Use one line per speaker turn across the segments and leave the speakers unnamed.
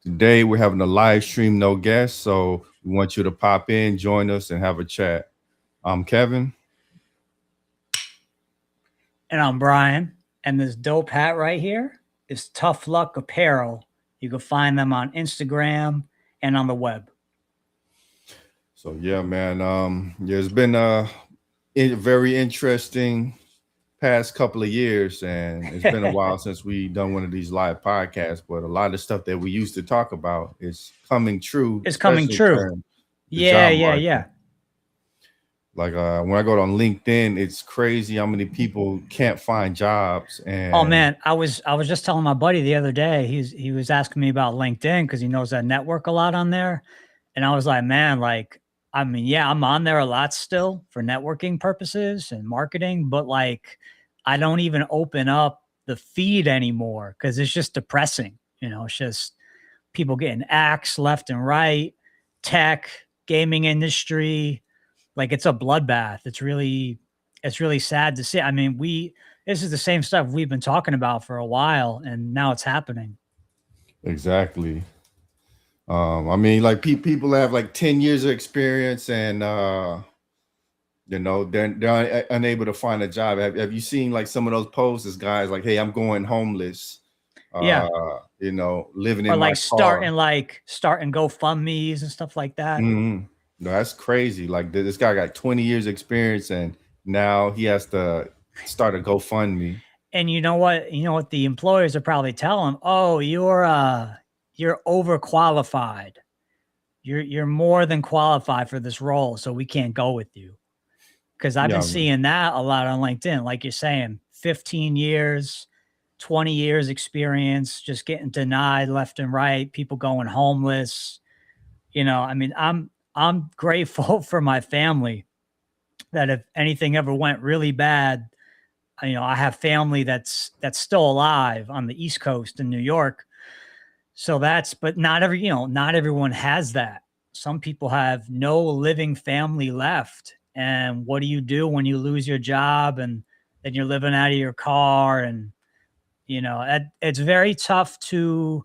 Today we're having a live stream, no guests. So we want you to pop in, join us, and have a chat. I'm Kevin.
And I'm Brian. And this dope hat right here is Tough Luck Apparel. You can find them on Instagram and on the web.
So yeah, man. Yeah, it's been a very interesting past couple of years, and it's been a while since we done one of these live podcasts. But a lot of stuff that we used to talk about is coming true,
It's coming
especially
true.
during the
Yeah,
job
yeah,
market.
yeah.
Like when I go on LinkedIn, it's crazy how many people can't find jobs.
Oh
And
man, I was just telling my buddy the other day. He was asking me about LinkedIn because he knows that network a lot on there. And I was like, man, like, I mean, yeah, I'm on there a lot still for networking purposes and marketing, but like, I don't even open up the feed anymore because it's just depressing. It's just people getting axed left and right, tech, gaming industry. Like it's a bloodbath. It's really sad to see. I mean, this is the same stuff we've been talking about for a while, and now it's happening.
exactly. I mean, like people have like 10 years of experience, and they're unable to find a job. Have you seen like some of those posts? As guys like, "Hey, I'm going homeless. Uh,
Yeah.
living
Or
in my
like
car."
starting GoFundMe's and stuff like that.
Mhm. No, that's crazy. Like this guy got 20 years experience, and now he has to start a GoFundMe.
And you know what? You know what the employers are probably telling them? Oh, you're overqualified. You're more than qualified for this role, so we can't go with you. Because I've been
Yeah, man.
seeing that a lot on LinkedIn. Like you're saying, 15 years, 20 years experience, just getting denied left and right, people going homeless. I mean, I'm grateful for my family that if anything ever went really bad, I have family that's still alive on the East Coast in New York. So but not everyone has that. Some people have no living family left. And what do you do when you lose your job and then you're living out of your car? And it's very tough to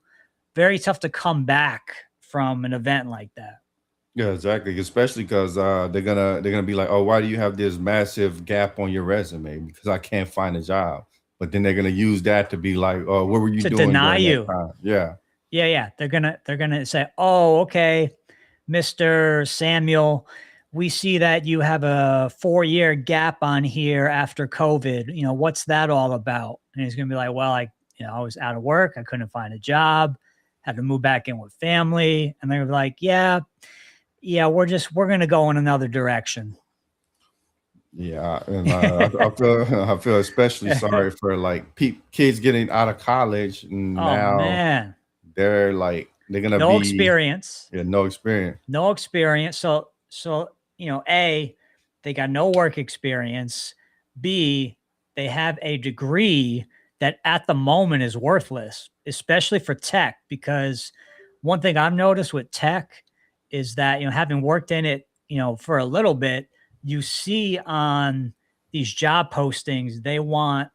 come back from an event like that.
Yeah, exactly. Especially because they're gonna be like, "Oh, why do you have this massive gap on your resume? Because I can't find a job." But then they're gonna use that to be like, "Oh, what were you
To
doing
deny
during that
you.
time?" Yeah,
Yeah, yeah. They're gonna say, "Oh, okay, Mr. Samuel, we see that you have a 4-year gap on here after COVID. What's that all about?" And he's gonna be like, "Well, I was out of work. I couldn't find a job, had to move back in with family." And they're like, "Yeah, yeah, we're gonna go in another direction."
yeah. And I feel I feel especially sorry for like kids getting out of college and
Oh
now
man,
they're gonna
no
be
experience.
no experience.
No experience. So A, they got no work experience. B, they have a degree that at the moment is worthless, especially for tech. Because one thing I've noticed with tech is that, having worked in it, for a little bit, you see on these job postings, they want,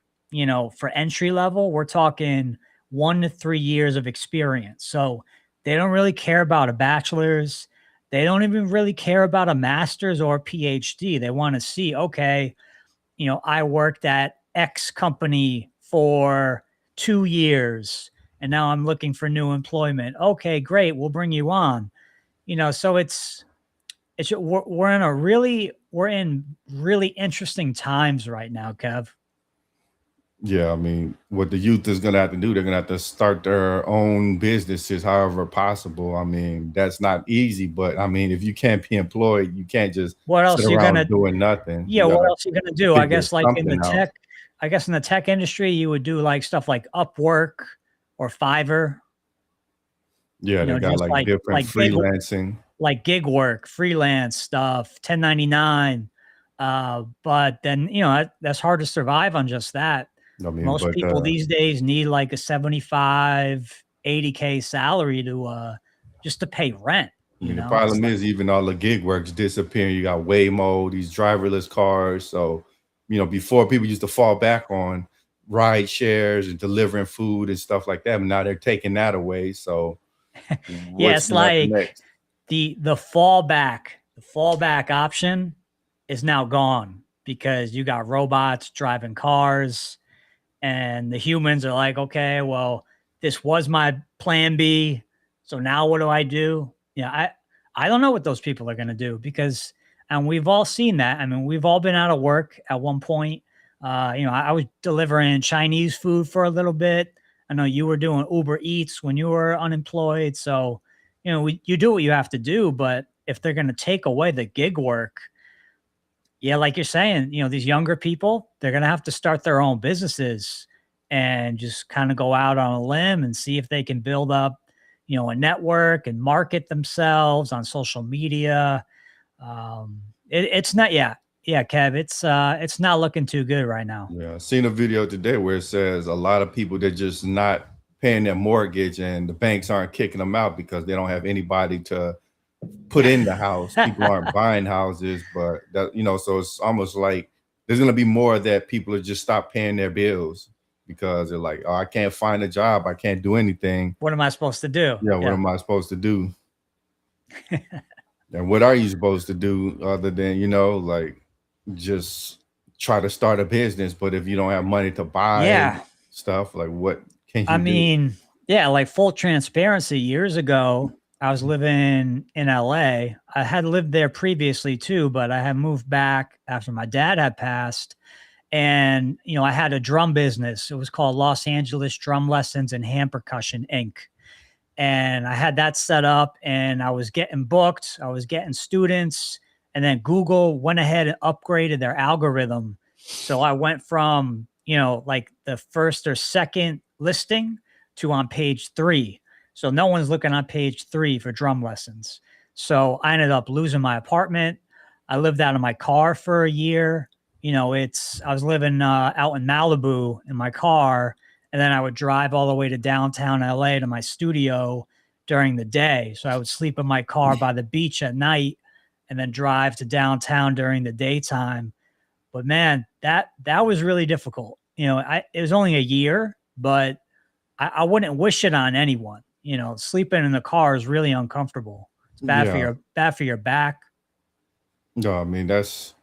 for entry level, we're talking 1 to 3 years of experience. So they don't really care about a bachelor's. They don't even really care about a master's or a PhD. They want to see, okay, I worked at X company for 2 years and now I'm looking for new employment. Okay, great. We'll bring you on. So we're in really interesting times right now, Kev.
Yeah, I mean, what the youth is gonna have to do, they're gonna have to start their own businesses however possible. I mean, that's not easy, but I mean, if you can't be employed, you can't just
What
sit
else you
around
gonna
doing nothing.
Yeah,
You
what
gotta
else you gonna do? I
figure
guess like in
something
the
out.
tech, I guess in the tech industry, you would do like stuff like Upwork or Fiverr,
Yeah, they got
just
like
like
different
like gig
freelancing.
gig work, freelance stuff, 1099. But then that's hard to survive on just that.
I mean,
Most
but
people these days need like a 75, 80K salary to just to pay rent.
I mean, the
It's
problem
like,
is even all the gig work's disappearing. You got Waymo, these driverless cars. So, before people used to fall back on ride shares and delivering food and stuff like that, but now they're taking that away. So,
Yeah,
What's
it's
gonna happen
like
next?
the fallback option is now gone because you got robots driving cars and the humans are like, okay, well, this was my plan B. So now what do I do? Yeah, I don't know what those people are gonna do because and we've all seen that. I mean, we've all been out of work at one point. I was delivering Chinese food for a little bit. I know you were doing Uber Eats when you were unemployed. So, you do what you have to do, but if they're gonna take away the gig work, yeah, like you're saying, these younger people, they're going to have to start their own businesses and just kind of go out on a limb and see if they can build up, a network and market themselves on social media. It's not, yeah, Kev, it's not looking too good right now.
Yeah, I seen a video today where it says a lot of people they're just not paying their mortgage and the banks aren't kicking them out because they don't have anybody to put in the house. People aren't buying houses, but that so it's almost like there's gonna be more that people are just stop paying their bills because they're like, oh, I can't find a job, I can't do anything.
What am I supposed to do?
Yeah, what
Yeah.
am I supposed to do? And what are you supposed to do other than like just try to start a business? But if you don't have money to buy
Yeah.
stuff, like what can
I
you do?
mean, yeah, like full transparency, years ago, I was living in LA. I had lived there previously too, but I had moved back after my dad had passed. And, I had a drum business. It was called Los Angeles Drum Lessons and Hand Percussion Inc. And I had that set up and I was getting booked, I was getting students, and then Google went ahead and upgraded their algorithm. So I went from, like the first or second listing to on page 3. So no one's looking on page 3 for drum lessons. So I ended up losing my apartment. I lived out of my car for a year. I was living out in Malibu in my car, and then I would drive all the way to downtown LA to my studio during the day. So I would sleep in my car by the beach at night and then drive to downtown during the daytime. But man, that was really difficult. It was only a year, but I wouldn't wish it on anyone. Sleeping in the car is really uncomfortable. It's
Yeah.
bad for your back.
No, I mean that's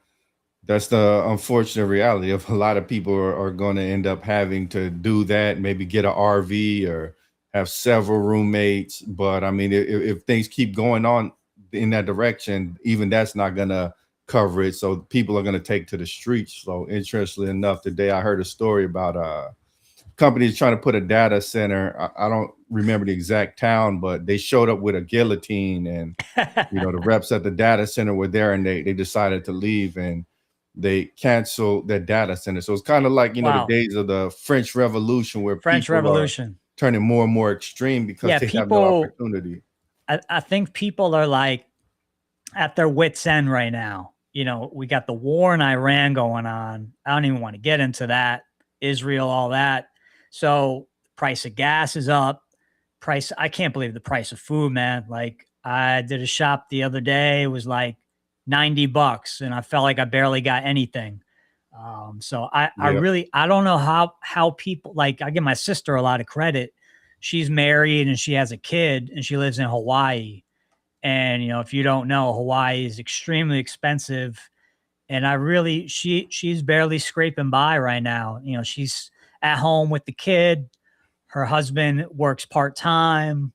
the unfortunate reality of a lot of people are going to end up having to do that, maybe get an RV or have several roommates. But I mean, if things keep going on in that direction, even that's not going to cover it. So people are going to take to the streets. So interestingly enough, today I heard a story about companies trying to put a data center. I don't remember the exact town, but they showed up with a guillotine and the reps at the data center were there and they decided to leave and they canceled their data center. So it's kind of like, the
Wow.
days of the French Revolution where
French
people are
Revolution.
turning more and more extreme because
Yeah,
they have no
people,
opportunity.
I think people are like at their wits' end right now. We got the war in Iran going on. I don't even want to get into that. Israel, all that. So price of gas is up. I can't believe the price of food, man. Like I did a shop the other day. It was like $90 and I felt like I barely got anything. So
Yeah.
I don't know how people, like, I give my sister a lot of credit. She's married and she has a kid and she lives in Hawaii. And, if you don't know, Hawaii is extremely expensive. And she's barely scraping by right now. She's at home with the kid. Her husband works part-time.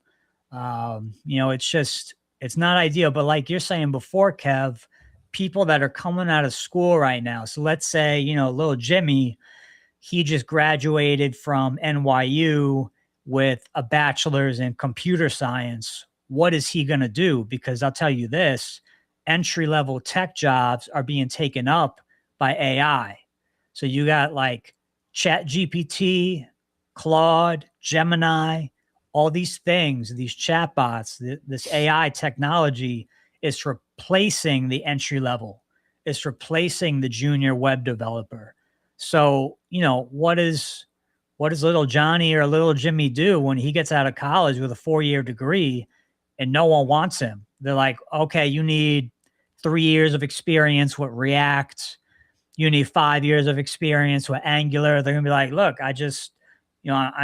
It's not ideal. But like you're saying before, Kev, people that are coming out of school right now. So let's say, little Jimmy, he just graduated from NYU with a bachelor's in computer science. What is he going to do? Because I'll tell you this, entry level tech jobs are being taken up by AI. So you got like Chat GPT, Claude, Gemini, all these things, these chatbots, this AI technology is replacing the entry level. It's replacing the junior web developer. So, what does little Johnny or little Jimmy do when he gets out of college with a 4-year degree and no one wants him? They're like, okay, you need 3 years of experience with React. You need 5 years of experience with Angular. They're gonna be like, look, I'm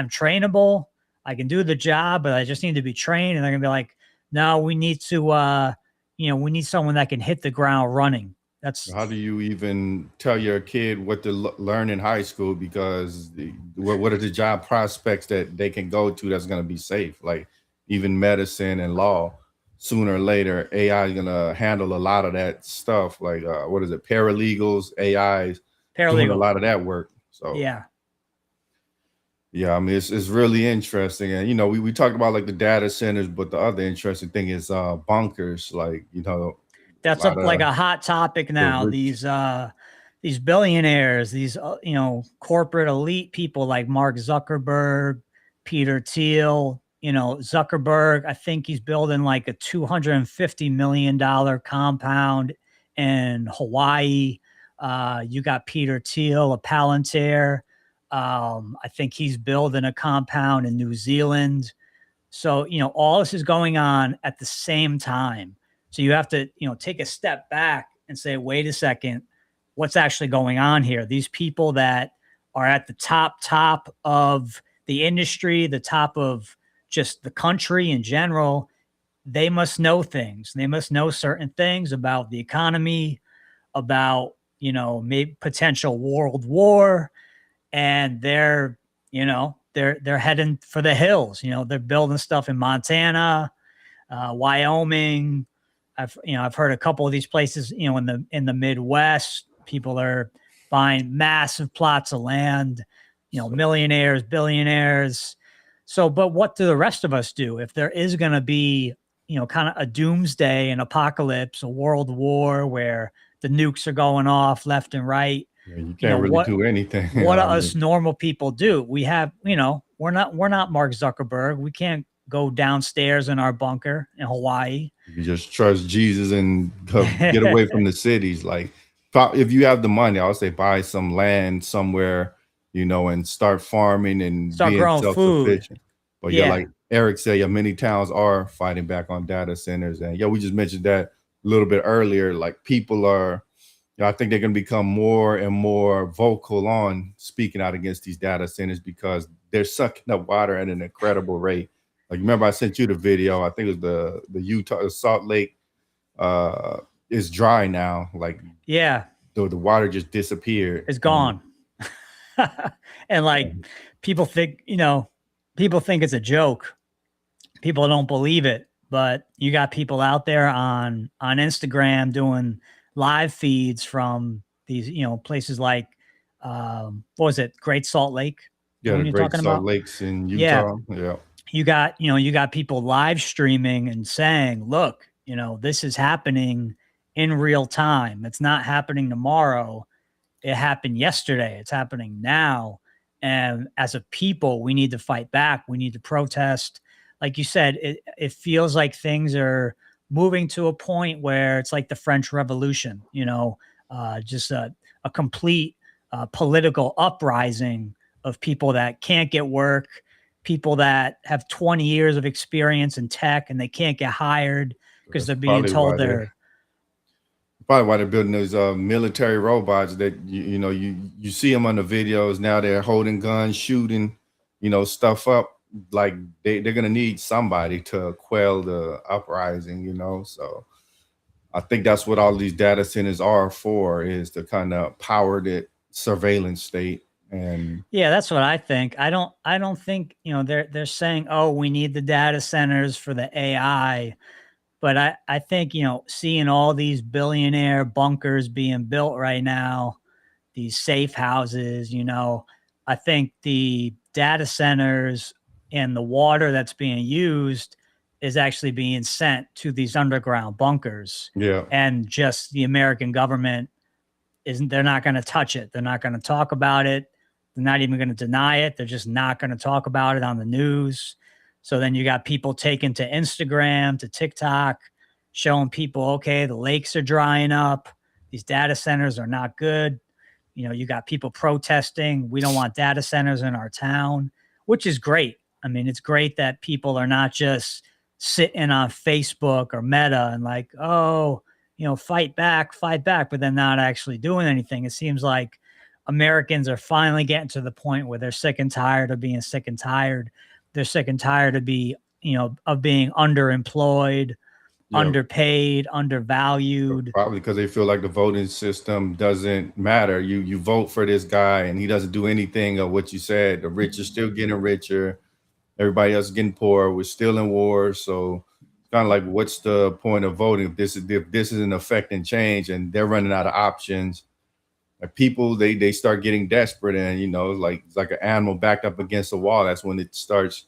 trainable. I can do the job, but I just need to be trained. And they're gonna be like, no, we need to, we need someone that can hit the ground running. That's
How do you even tell your kid what to learn in high school? Because what are the job prospects that they can go to that's going to be safe? Like even medicine and law, sooner or later, AI is going to handle a lot of that stuff. Like what is it? Paralegals, AIs doing a
paralegal.
lot of that work. So
Yeah.
yeah, I mean it's really interesting. And we talked about like the data centers, but the other interesting thing is bunkers. Like, a
That's
lot
like
of
a hot topic
the
now.
rich.
These billionaires, these corporate elite people like Mark Zuckerberg, Peter Thiel. Zuckerberg, I think he's building like a $250 million compound in Hawaii. You got Peter Thiel, a Palantir. I think he's building a compound in New Zealand. So, all this is going on at the same time. So you have to, take a step back and say, wait a second, what's actually going on here? These people that are at the top of the industry, the top of just the country in general, they must know things. They must know certain things about the economy, about, maybe potential world war, and they're heading for the hills. They're building stuff in Montana, Wyoming. I've heard a couple of these places, in the Midwest, people are buying massive plots of land,
So,
millionaires, billionaires. So, but what do the rest of us do if there is going to be, kind of a doomsday, an apocalypse, a world war where the nukes are going off left and right?
yeah, you
You know,
can't really
what
do anything.
what do
I
us
mean,
normal people do? We have, we're not Mark Zuckerberg. We can't go downstairs in our bunker in Hawaii.
you just trust Jesus and get away from the cities. Like, if you have the money, I would say buy some land somewhere, and start farming and
Start
being
growing food.
self-sufficient. But yeah,
Yeah.
like Eric said, yeah, many towns are fighting back on data centers. And yeah, we just mentioned that a little bit earlier. Like people are, I think they're going to become more and more vocal on speaking out against these data centers because they're sucking up water at an incredible rate. Like, remember I sent you the video. I think it was the Utah Salt Lake uh is dry now. Like
Yeah.
the water just disappeared.
It's
And
gone. And like people think, people think it's a joke. People don't believe it, but you got people out there on Instagram doing live feeds from these, places like what was it? Great Salt Lake. The
yeah, the
one you're
Great
talking
Salt
about?
Lakes in
Yeah.
Utah. Yeah.
You got people live streaming and saying, look, this is happening in real time. It's not happening tomorrow. It happened yesterday. It's happening now. And as a people, we need to fight back. We need to protest. Like you said, it feels like things are moving to a point where it's like the French Revolution, just a complete political uprising of people that can't get work, people that have 20 years of experience in tech and they can't get hired because
That's
they're being told they're
probably why they're building those military robots that you see them on the videos now. They're holding guns, shooting, stuff up. Like they're gonna need somebody to quell the uprising. So I think that's what all these data centers are for, is to kind of power the surveillance state. And
Yeah, that's what I think. I don't think, they're saying, "Oh, we need the data centers for the AI." But I think, seeing all these billionaire bunkers being built right now, these safe houses, I think the data centers and the water that's being used is actually being sent to these underground bunkers.
yeah,
And just the American government isn't, they're not going to touch it. They're not going to talk about it. They're not even going to deny it. They're just not going to talk about it on the news. So then you got people taking to Instagram, to TikTok, showing people, okay, the lakes are drying up. These data centers are not good. You got people protesting. We don't want data centers in our town, which is great. I mean, it's great that people are not just sitting on Facebook or Meta and like, oh, fight back, but then not actually doing anything. It seems like Americans are finally getting to the point where they're sick and tired of being sick and tired. They're sick and tired of of being underemployed,
Yeah,
underpaid, undervalued.
probably because they feel like the voting system doesn't matter. You vote for this guy and he doesn't do anything of what you said. The rich are still getting richer. Everybody else is getting poorer. We're still in war. So it's kind of like, what's the point of voting if this isn't affecting change and they're running out of options? Like people, they start getting desperate, and it's like an animal backed up against a wall. That's when it starts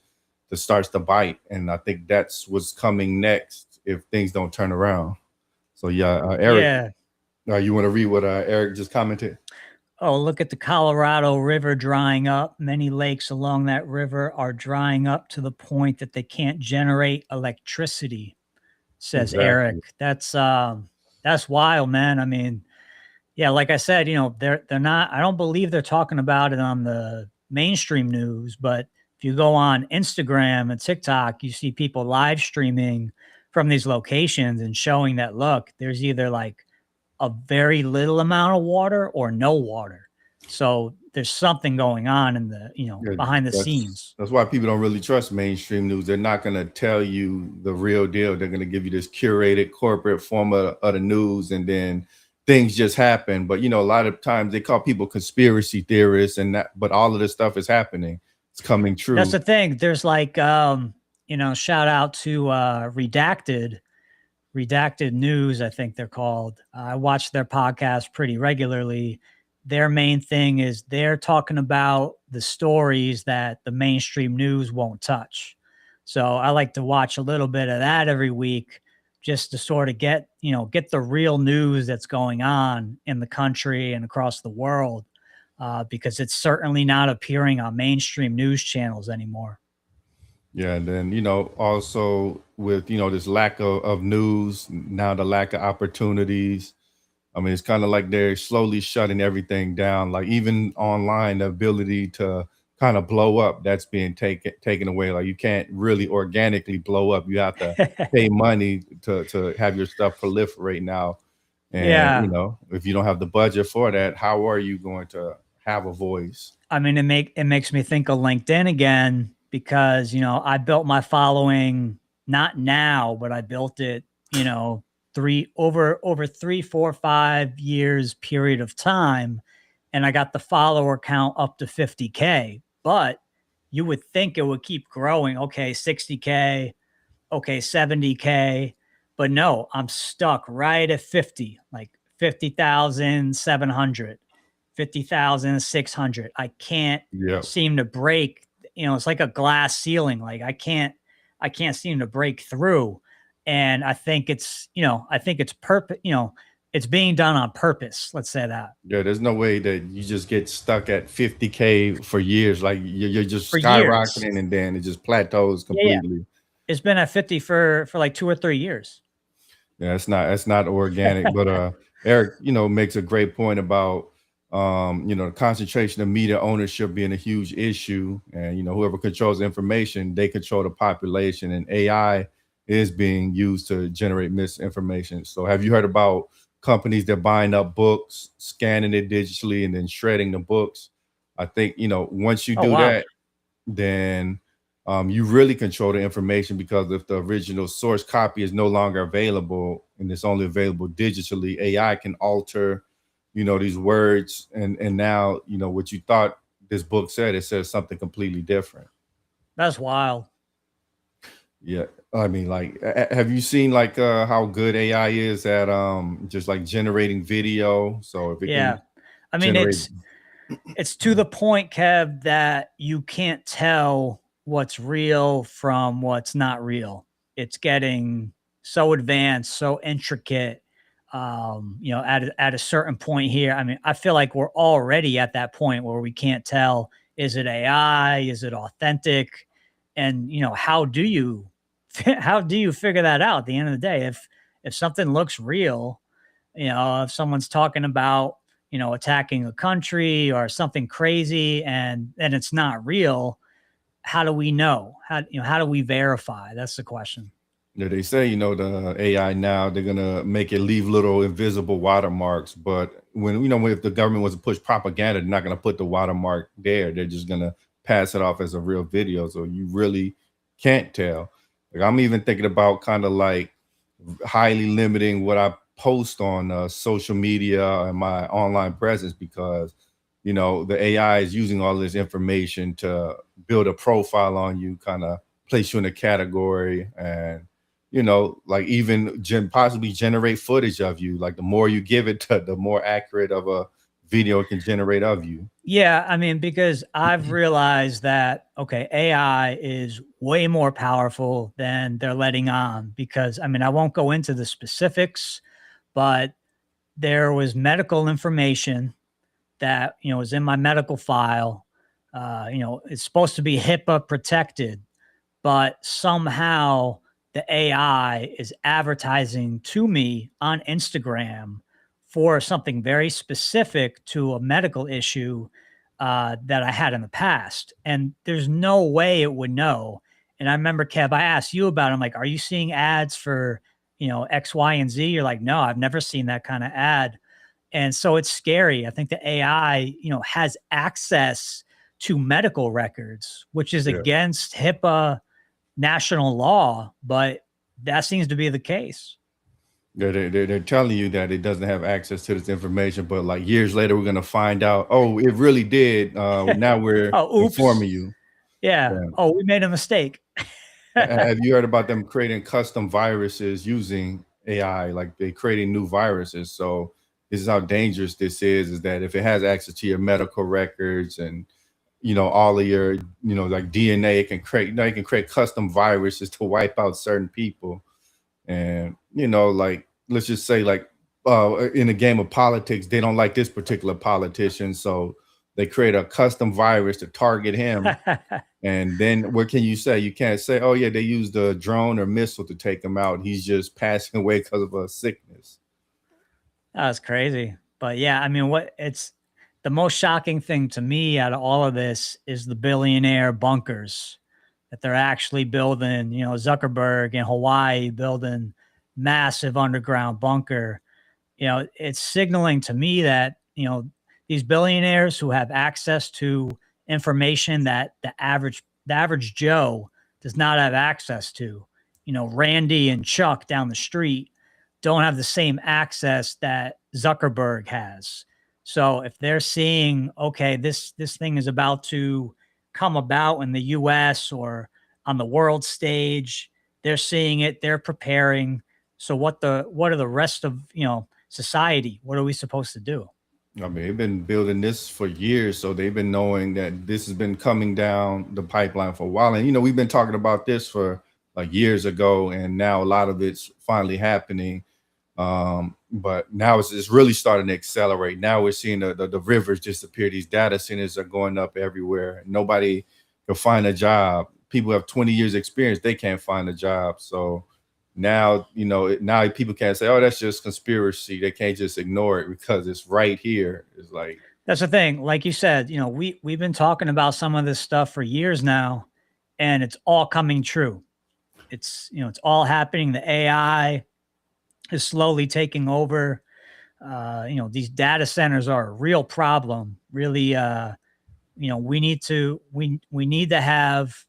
to bite, and I think that's what's coming next if things don't turn around. So yeah, Eric,
Yeah.
you want to read what Eric just commented?
Oh, look at the Colorado River drying up. Many lakes along that river are drying up to the point that they can't generate electricity, says Eric.
Exactly.
That's wild, man. I mean, yeah, like I said, they're not, I don't believe they're talking about it on the mainstream news, but if you go on Instagram and TikTok, you see people live streaming from these locations and showing that, look, there's either like a very little amount of water or no water. So there's something going on in the,
Yeah,
behind the
that's
scenes.
that's why people don't really trust mainstream news. They're not going to tell you the real deal. They're going to give you this curated corporate form of the news, and then things just happen. But a lot of times they call people conspiracy theorists, but all of this stuff is happening. It's coming
That's
true.
the thing. There's like, shout out to Redacted News, I think they're called. I watch their podcast pretty regularly. Their main thing is they're talking about the stories that the mainstream news won't touch. So I like to watch a little bit of that every week just to sort of get the real news that's going on in the country and across the world, because it's certainly not appearing on mainstream news channels anymore.
Yeah, and then also with this lack of news, now the lack of opportunities. I mean, it's kind of like they're slowly shutting everything down. Like even online, the ability to kind of blow up, that's being taken away. Like you can't really organically blow up. You have to pay money to have your stuff proliferate now. And
Yeah.
if you don't have the budget for that, how are you going to have a voice?
I mean, it makes me think of LinkedIn again because, I built my following not now, but I built it, over 3, 4, 5 years period of time. And I got the follower count up to 50K, but you would think it would keep growing. Okay, 60K, okay, 70K, but no, I'm stuck right at 50, like 50,700. 50,600. I can't
Yeah.
seem to break, it's like a glass ceiling. Like I can't seem to break through. And I think it's it's being done on purpose. Let's say that
Yeah, there's no way that you just get stuck at 50K for years. Like you're just
for years.
skyrocketing and then it just plateaus
Yeah. Yeah.
completely.
It's been at 50 for like 2 or 3 years.
Yeah, it's not organic. But Eric, makes a great point about the concentration of media ownership being a huge issue. And whoever controls the information, they control the population, and AI is being used to generate misinformation. So have you heard about companies that buying up books, scanning it digitally, and then shredding the books? I think, once you
Oh
do
wow.
that, then you really control the information, because if the original source copy is no longer available and it's only available digitally, AI can alter, these words, and now what you thought this book said, it says something completely different.
That's wild.
Yeah, I mean, like, have you seen like how good AI is at just like generating video? So if it
Yeah.
can
I mean,
generate,
it's to the point, Kev, that you can't tell what's real from what's not real. It's getting so advanced, so intricate. At a certain point here, I mean, I feel like we're already at that point where we can't tell, is it AI, is it authentic, and how do you how do you figure that out at the end of the day? If something looks real, if someone's talking about, attacking a country or something crazy and it's not real, how do we know? How do we verify? That's the question.
yeah, they say, the AI now, they're gonna make it leave little invisible watermarks. But if the government was to push propaganda, they're not gonna put the watermark there. They're just gonna pass it off as a real video. So you really can't tell. Like I'm even thinking about kind of like highly limiting what I post on social media and my online presence because the AI is using all this information to build a profile on you, kind of place you in a category, and like even possibly generate footage of you. Like the more you give it to, the more accurate of a video it can generate of you.
Yeah, I mean, because I've realized that, okay, AI is way more powerful than they're letting on. Because, I mean, I won't go into the specifics, but there was medical information that, was in my medical file. It's supposed to be HIPAA protected, but somehow the AI is advertising to me on Instagram for something very specific to a medical issue that I had in the past. And there's no way it would know. And I remember, Kev, I asked you about it. I'm like, are you seeing ads for, X, Y, and Z? You're like, no, I've never seen that kind of ad. And so it's scary. I think the AI, has access to medical records, which is
Yeah.
against HIPAA national law, but that seems to be the case.
They're telling you that it doesn't have access to this information, but like years later, we're going to find out, oh, it really did. Now we're
Oh, oops.
informing you.
Yeah.
Yeah.
Oh, we made a mistake.
Have you heard about them creating custom viruses using AI? Like they creating new viruses. So this is how dangerous this is that if it has access to your medical records and all of your like DNA, it can create it can create custom viruses to wipe out certain people. And like let's just say like in a game of politics, they don't like this particular politician, so they create a custom virus to target him. And then what can you say? You can't say, oh yeah, they used a drone or missile to take him out. He's just passing away because of a sickness.
That's crazy. But yeah, I mean, it's the most shocking thing to me out of all of this is the billionaire bunkers that they're actually building. Zuckerberg in Hawaii building massive underground bunker. It's signaling to me that, these billionaires who have access to information that the average Joe does not have access to. Randy and Chuck down the street don't have the same access that Zuckerberg has. So if they're seeing, okay, this thing is about to come about in the US or on the world stage, they're seeing it, they're preparing. So what are the rest of, society? What are we supposed to do?
I mean, they've been building this for years, so they've been knowing that this has been coming down the pipeline for a while. And we've been talking about this for like years ago, and now a lot of it's finally happening. But now it's really starting to accelerate. Now we're seeing the rivers disappear. These data centers are going up everywhere. Nobody can find a job. People have 20 years experience. They can't find a job. So now, now people can't say, oh, that's just conspiracy. They can't just ignore it because it's right here. It's like,
That's the thing. Like you said, we've been talking about some of this stuff for years now, and it's all coming true. It's all happening. The AI is slowly taking over. These data centers are a real problem. Really, we need to have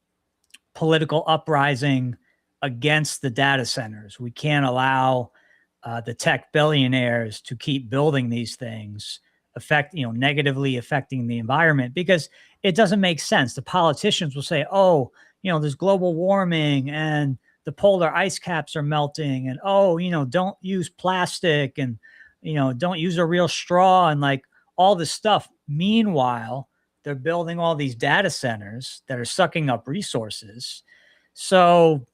political uprising against the data centers. We can't allow the tech billionaires to keep building these things, negatively affecting the environment, because it doesn't make sense. The politicians will say, oh, there's global warming and the polar ice caps are melting, and oh, don't use plastic, and don't use a real straw, and like all this stuff. Meanwhile, they're building all these data centers that are sucking up resources. So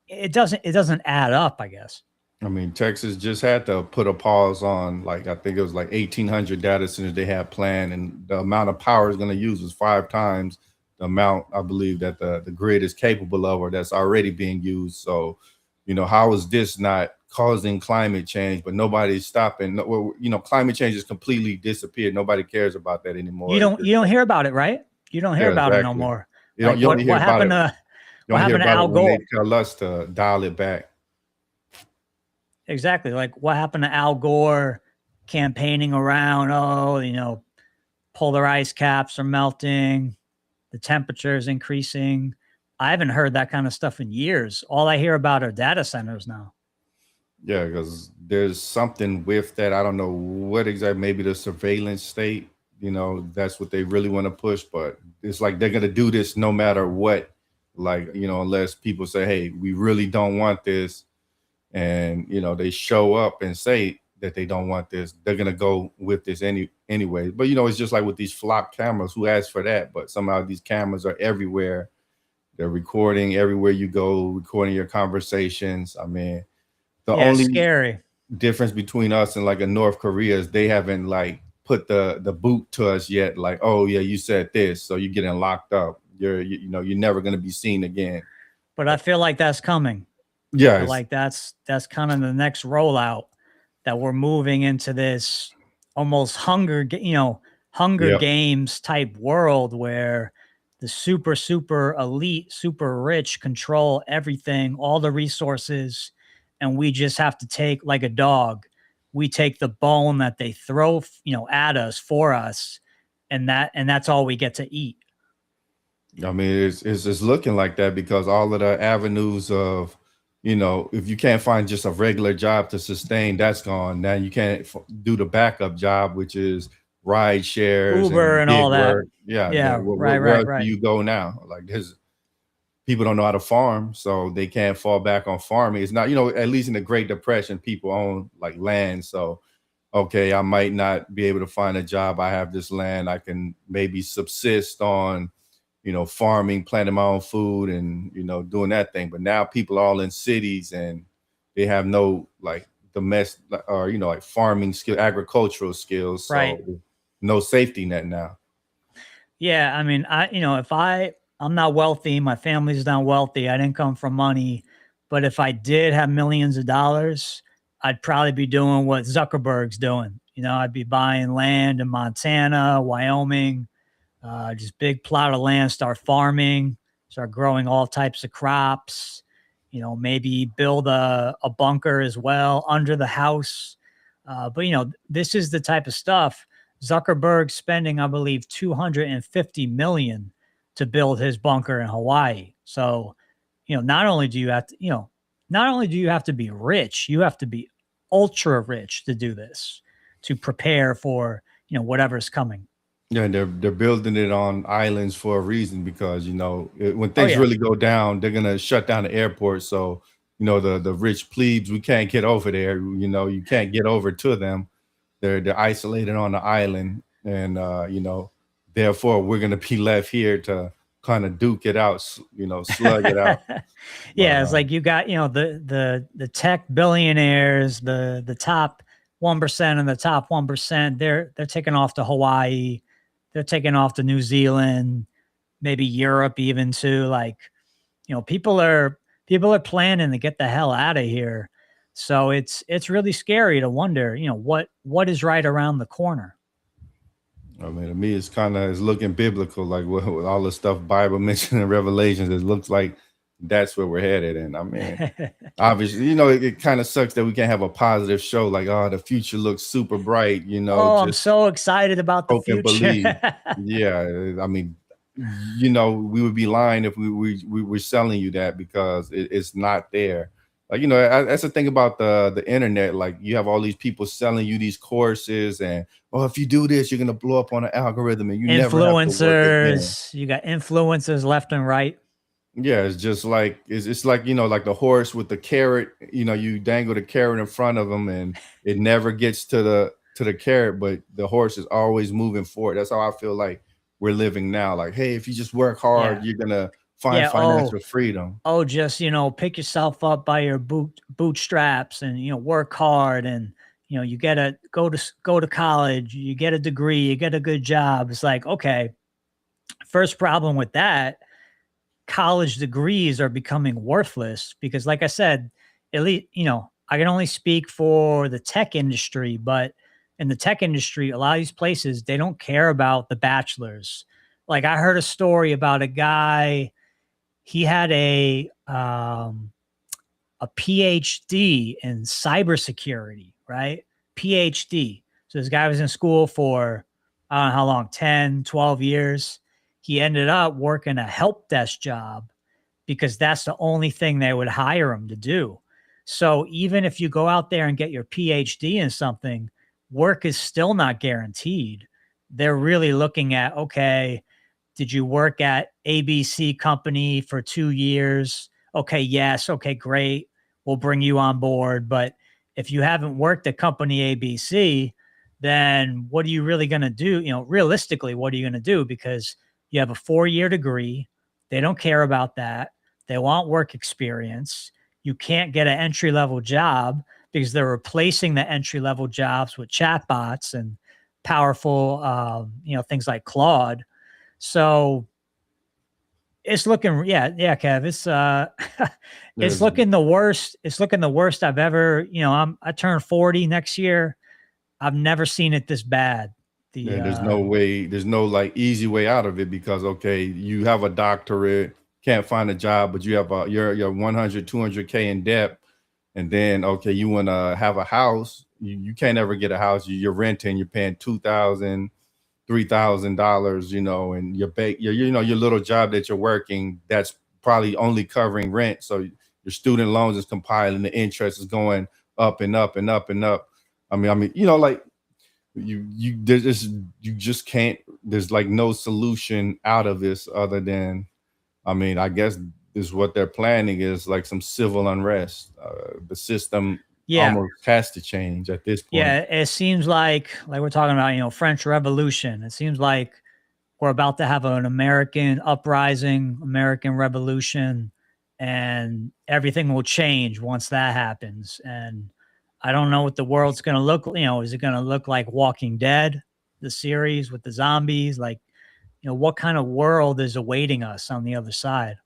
it doesn't add up, I guess.
I mean, Texas just had to put a pause on, like, I think it was like 1,800 data centers they had planned, and the amount of power it's going to use was 5 times the amount I believe that the grid is capable of, or that's already being used. So, how is this not causing climate change? But nobody's stopping. Climate change has completely disappeared. Nobody cares about that anymore.
You don't hear about it, right? You don't hear
Yeah,
about it no
exactly.
more.
You don't.
Like
You only hear
what
about it.
happened to
You
what
don't hear
happened to
about it
Al
when they
Gore?
tell us to dial it back.
Exactly. Like what happened to Al Gore campaigning around, oh, polar ice caps are melting, the temperature is increasing. I haven't heard that kind of stuff in years. All I hear about are data centers now.
Yeah, because there's something with that. I don't know what exactly, maybe the surveillance state, that's what they really want to push, but it's like they're going to do this no matter what. Like, unless people say, hey, we really don't want this. And, they show up and say that they don't want this. They're going to go with this anyway. But, it's just like with these flock cameras, who asked for that? But somehow these cameras are everywhere. They're recording everywhere you go, recording your conversations. I mean, the
Yeah, it's
only
scary.
difference between us and like a North Korea is they haven't like put the boot to us yet. Like, oh yeah, you said this, so you're getting locked up. You're never going to be seen again.
But I feel like that's coming.
Yeah,
I feel like that's kind of the next rollout, that we're moving into this almost Hunger
yeah.
Games type world where the super elite, super rich control everything, all the resources, and we just have to take, like a dog, we take the bone that they throw, at us, for us, and that's all we get to eat.
I mean, it's looking like that because all of the avenues of, if you can't find just a regular job to sustain, that's gone. Now you can't do the backup job, which is ride shares
Uber
and
and
gig
all that.
work. Yeah,
Yeah,
where else do
right.
you go now? Like, there's people don't know how to farm, so they can't fall back on farming. It's not, at least in the Great Depression, people own like land. So, okay, I might not be able to find a job. I have this land. I can maybe subsist on, farming, planting my own food and, doing that thing. But now people are all in cities and they have no like domestic or, like farming skill, agricultural skills.
Right.
So no safety net now.
Yeah, I mean, I'm not wealthy, my family's not wealthy, I didn't come from money, but if I did have millions of dollars, I'd probably be doing what Zuckerberg's doing. I'd be buying land in Montana, Wyoming, just big plot of land, start farming, start growing all types of crops, maybe build a bunker as well under the house. But this is the type of stuff Zuckerberg spending, I believe, 250 million to build his bunker in Hawaii. So, not only do you have to, not only do you have to be rich, you have to be ultra rich to do this, to prepare for, whatever's coming.
Yeah, and they're building it on islands for a reason because when
Oh
things
yeah.
really go down, they're gonna shut down the airport. So the rich plebes, we can't get over there. You can't get over to them. They're isolated on the island, and therefore we're gonna be left here to kind of duke it out, slug it out. But
Yeah, it's like you got, the tech billionaires, the top 1% and the top 1%, they're taking off to Hawaii, they're taking off to New Zealand, maybe Europe even too. Like, people are planning to get the hell out of here. So it's really scary to wonder, what is right around the corner.
I mean, to me, it's looking biblical, like with all the stuff Bible mentioned in Revelations. It looks like that's where we're headed. And I mean, obviously, it kind of sucks that we can't have a positive show like, oh, the future looks super bright,
Oh, I'm
just
so excited about the
hope and
future.
believe. Yeah, I mean, we would be lying if we were selling you that because it's not there. Like, that's the thing about the internet. Like, you have all these people selling you these courses, and oh, if you do this, you're gonna blow up on an algorithm, and you never have to work again.
Influencers, you got influencers left and right.
Yeah, it's just like it's like like the horse with the carrot. You dangle the carrot in front of them, and it never gets to the carrot, but the horse is always moving forward. That's how I feel like we're living now. Like, hey, if you just work hard,
Yeah.
you're gonna find
Yeah.
financial freedom.
Oh, just, pick yourself up by your bootstraps and, work hard, and, you gotta go to college, you get a degree, you get a good job. It's like, okay, first problem with that, college degrees are becoming worthless because, like I said, at least, I can only speak for the tech industry, but in the tech industry, a lot of these places, they don't care about the bachelors. Like, I heard a story about a guy, he had a PhD in cybersecurity, right? PhD. So this guy was in school for, I don't know how long, 10, 12 years. he ended up working a help desk job because that's the only thing they would hire him to do. So even if you go out there and get your PhD in something, work is still not guaranteed. They're really looking at, okay, did you work at ABC company for 2 years? Okay, yes. Okay, great. We'll bring you on board. But if you haven't worked at company ABC, then what are you really going to do? Realistically, what are you going to do? Because you have a 4-year degree. They don't care about that. They want work experience. You can't get an entry level job because they're replacing the entry level jobs with chatbots and powerful, things like Claude. So it's looking, yeah, Kev. It's
There's
looking the worst. It's looking the worst I've ever. I turn 40 next year. I've never seen it this bad. The
there's no way, there's no like easy way out of it because okay, you have a doctorate, can't find a job, but you have you're 100, 200K in debt, and then okay, you want to have a house, you can't ever get a house. You're renting, you're paying $2,000, $3,000, and your little job that you're working, that's probably only covering rent. So your student loans is compiling, the interest is going up and up and up and up. Like you just can't. There's like no solution out of this other than, I guess this is what they're planning is like some civil unrest. The system
yeah,
almost has to change at this point.
yeah. It seems like we're talking about French Revolution. It seems like we're about to have an American uprising, American revolution, and everything will change once that happens. And I don't know what the world's going to look. Is it going to look like Walking Dead, the series with the zombies? Like, what kind of world is awaiting us on the other side?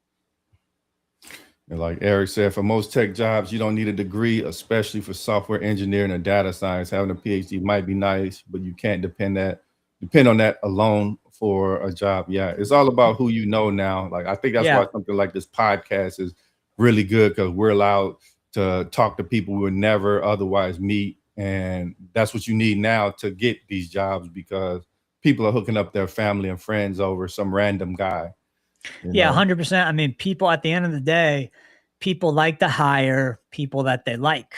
And like Eric said, for most tech jobs, you don't need a degree, especially for software engineering or data science. Having a PhD might be nice, but you can't depend on that alone for a job. Yeah, it's all about who you know now. Like I think that's
Yeah.
why something like this podcast is really good because we're allowed to talk to people we would never otherwise meet, and that's what you need now to get these jobs because people are hooking up their family and friends over some random guy.
Yeah, 100%. I mean, people at the end of the day, people like to hire people that they like.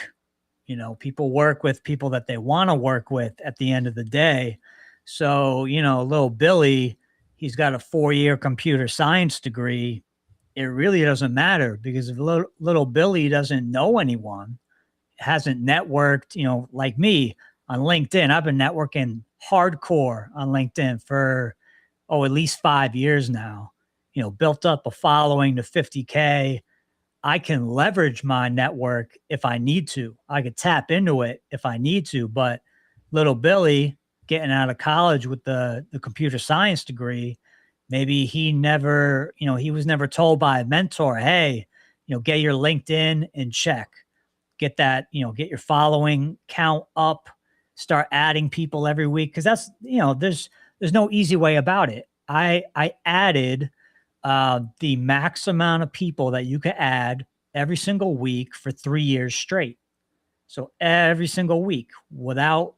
People work with people that they want to work with at the end of the day. So, little Billy, he's got a 4-year computer science degree. It really doesn't matter because if little Billy doesn't know anyone, hasn't networked, like me on LinkedIn, I've been networking hardcore on LinkedIn for, at least 5 years now, built up a following to 50K. I can leverage my network if I need to. I could tap into it if I need to. But little Billy getting out of college with the computer science degree, maybe he never, he was never told by a mentor, hey, get your LinkedIn in check, get that, get your following count up, start adding people every week. Cause that's, there's no easy way about it. I added the max amount of people that you could add every single week for 3 years straight. So every single week, without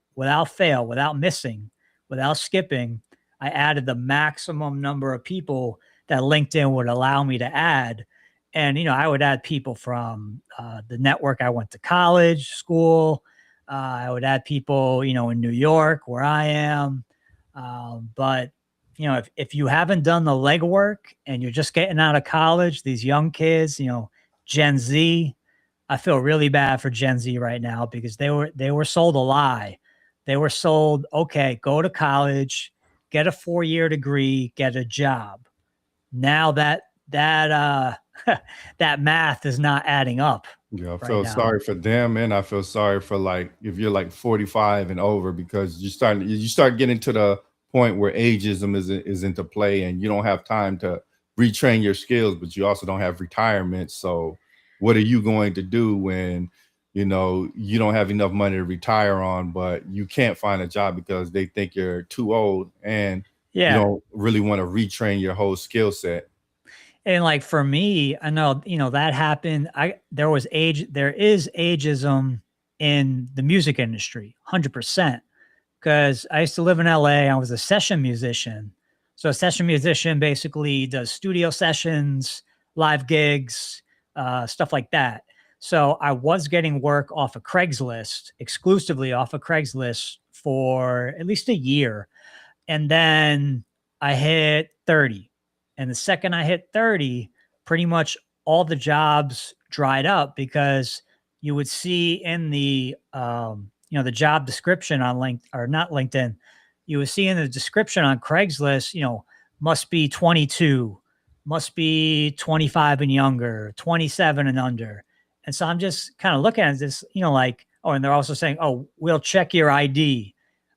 fail, without missing, without skipping, I added the maximum number of people that LinkedIn would allow me to add. And I would add people from the network I went to college, school. I would add people, in New York where I am. But if you haven't done the legwork and you're just getting out of college, these young kids, Gen Z, I feel really bad for Gen Z right now because they were sold a lie. They were sold, okay, go to college, get a 4-year degree, get a job. Now that that math is not adding up.
Yeah, I feel sorry for them, and I feel sorry for like if you're like 45 and over because you start getting to the point where ageism is into play, and you don't have time to retrain your skills, but you also don't have retirement. So, what are you going to do when you don't have enough money to retire on, but you can't find a job because they think you're too old, and you don't really want to retrain your whole skill set?
And like for me, I know, that happened. There is ageism in the music industry, 100%. Because I used to live in LA. I was a session musician. So a session musician basically does studio sessions, live gigs, stuff like that. So I was getting work off of Craigslist, exclusively off of Craigslist for at least a year. And then I hit 30. And the second I hit 30, pretty much all the jobs dried up because you would see in the the job description on LinkedIn, or not LinkedIn, you would see in the description on Craigslist, must be 22, must be 25 and younger, 27 and under. And so I'm just kind of looking at this, like, oh, and they're also saying, oh, we'll check your ID.